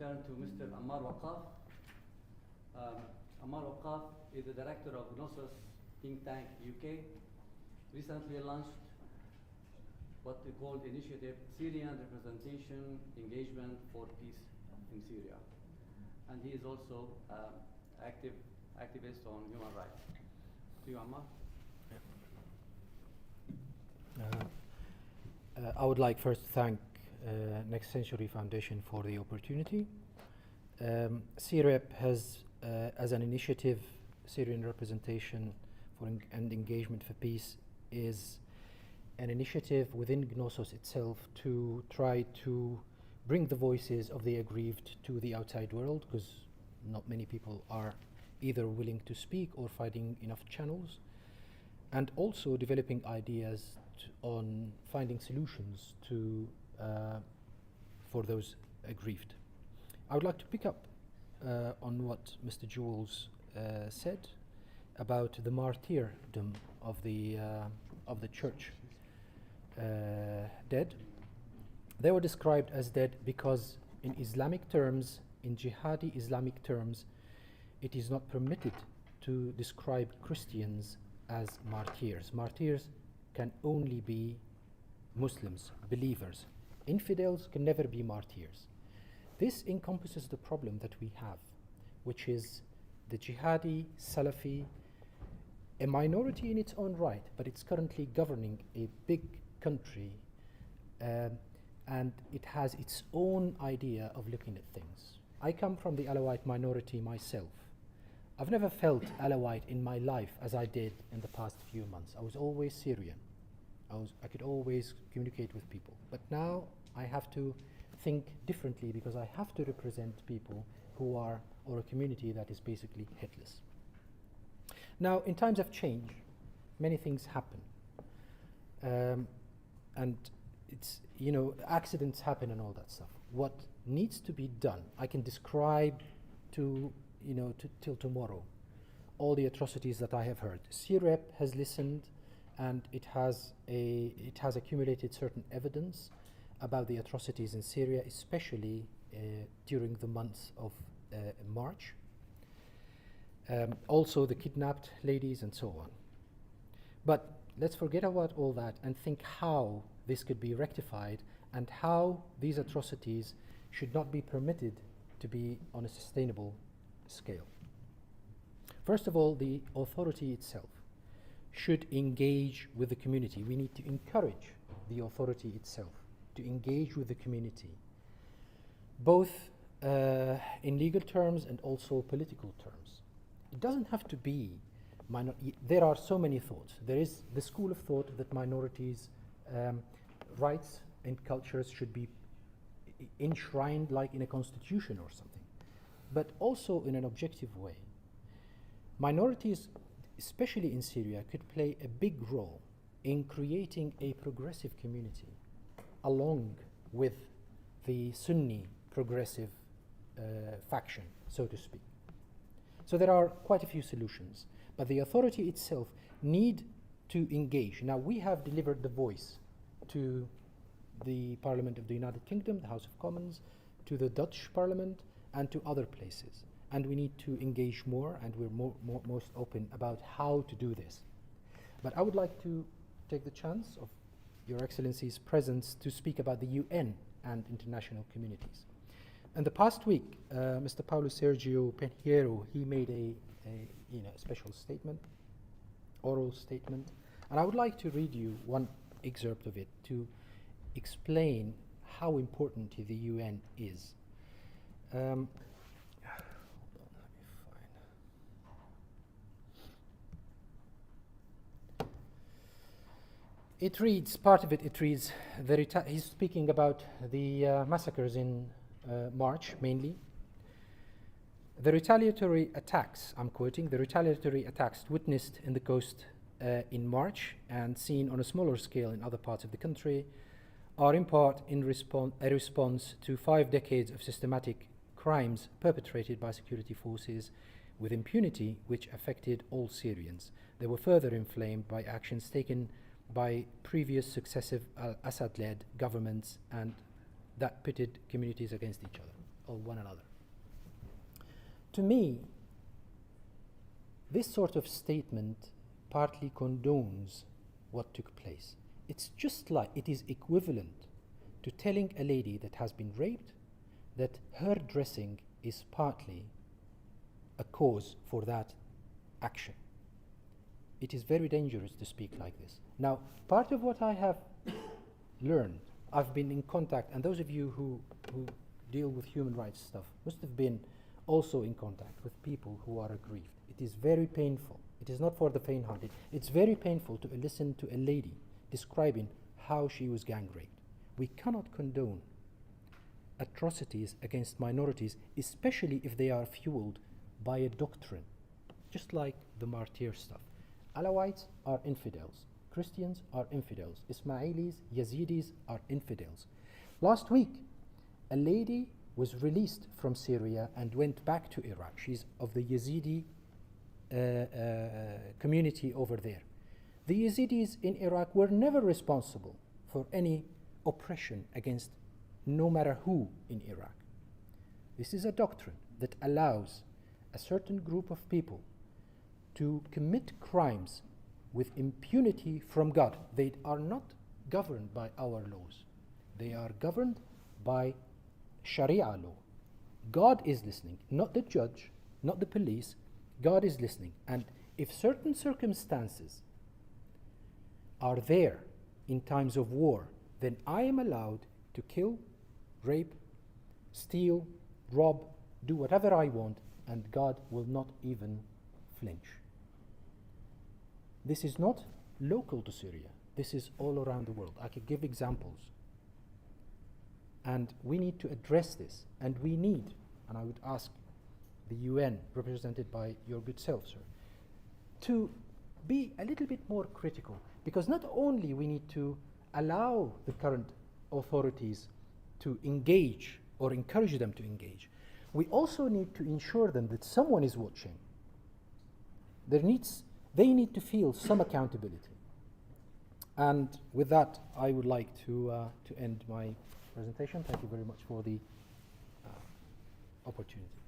turn to Mr. Ammar Waqaf. Ammar Waqaf is the director of NOSUS think tank UK. Recently launched what we call initiative Syrian Representation Engagement for Peace in Syria. And he is also activist on human rights. To you, Ammar. I would like first to thank Next Century Foundation for the opportunity. CREP has, as an initiative, Syrian Representation for and Engagement for Peace is an initiative within NOSUS itself to try to bring the voices of the aggrieved to the outside world, because not many people are either willing to speak or finding enough channels, and also developing ideas on finding solutions to for those aggrieved. I would like to pick up on what Mr. Jules said about the martyrdom of the church dead. They were described as dead because in Islamic terms, in Jihadi Islamic terms, it is not permitted to describe Christians as martyrs. Martyrs can only be Muslims, believers. Infidels can never be martyrs. This encompasses the problem that we have, which is the Jihadi, Salafi, a minority in its own right, but it's currently governing a big country, and it has its own idea of looking at things. I come from the Alawite minority myself. I've never felt Alawite in my life as I did in the past few months. I was always Syrian. I could always communicate with people. But now I have to think differently because I have to represent people who are, or a community that is basically headless. Now, in times of change, many things happen. And it's, you know, accidents happen and all that stuff. What needs to be done, I can describe to, you know, till tomorrow, all the atrocities that I have heard. CREP has listened, and it has accumulated certain evidence about the atrocities in Syria, especially during the months of March. Also the kidnapped ladies and so on. But let's forget about all that and think how this could be rectified and how these atrocities should not be permitted to be on a sustainable scale. First of all, the authority itself should engage with the community. We need to encourage the authority itself to engage with the community, both in legal terms and also political terms. It doesn't have to be there are so many thoughts. There is the school of thought that minorities' rights and cultures should be enshrined like in a constitution or something, but also in an objective way. Minorities, especially in Syria, could play a big role in creating a progressive community along with the Sunni progressive faction, so to speak. So there are quite a few solutions, but the authority itself need to engage. Now, we have delivered the voice to the Parliament of the United Kingdom, the House of Commons, to the Dutch Parliament, and to other places. And we need to engage more, and we're most open about how to do this. But I would like to take the chance of Your Excellency's presence to speak about the UN and international communities. In the past week, Mr. Paulo Sergio Pinheiro, he made a special statement, oral statement, and I would like to read you one excerpt of it to explain how important the UN is. It reads, part of it, it reads, he's speaking about the massacres in March, mainly. The retaliatory attacks, I'm quoting, the retaliatory attacks witnessed in the coast in March and seen on a smaller scale in other parts of the country are in part a response to 5 decades of systematic crimes perpetrated by security forces with impunity, which affected all Syrians. They were further inflamed by actions taken by previous successive Assad-led governments and that pitted communities against each other. of one another. To me, this sort of statement partly condones what took place. It's just like, it is equivalent to telling a lady that has been raped that her dressing is partly a cause for that action. It is very dangerous to speak like this. Now, part of what I have learned, I've been in contact, and those of you who deal with human rights stuff must have been also in contact with people who are aggrieved. It is very painful. It is not for the faint-hearted. It's very painful to listen to a lady describing how she was gang raped. We cannot condone atrocities against minorities, especially if they are fueled by a doctrine, just like the martyr stuff. Alawites are infidels. Christians are infidels. Ismailis, Yazidis are infidels. Last week, a lady was released from Syria and went back to Iraq. She's of the Yazidi community over there. The Yazidis in Iraq were never responsible for any oppression against no matter who in Iraq. This is a doctrine that allows a certain group of people to commit crimes with impunity from God. They are not governed by our laws. They are governed by Sharia law. God is listening, not the judge, not the police. God is listening. And if certain circumstances are there in times of war, then I am allowed to kill, rape, steal, rob, do whatever I want, and God will not even flinch. This is not local to Syria. This is all around the world. I could give examples. And we need to address this. And we need, and I would ask the UN, represented by your good self, sir, to be a little bit more critical. Because not only we need to allow the current authorities to engage or encourage them to engage, we also need to ensure them that someone is watching. They need to feel some accountability. And with that, I would like to end my presentation. Thank you very much for the opportunity.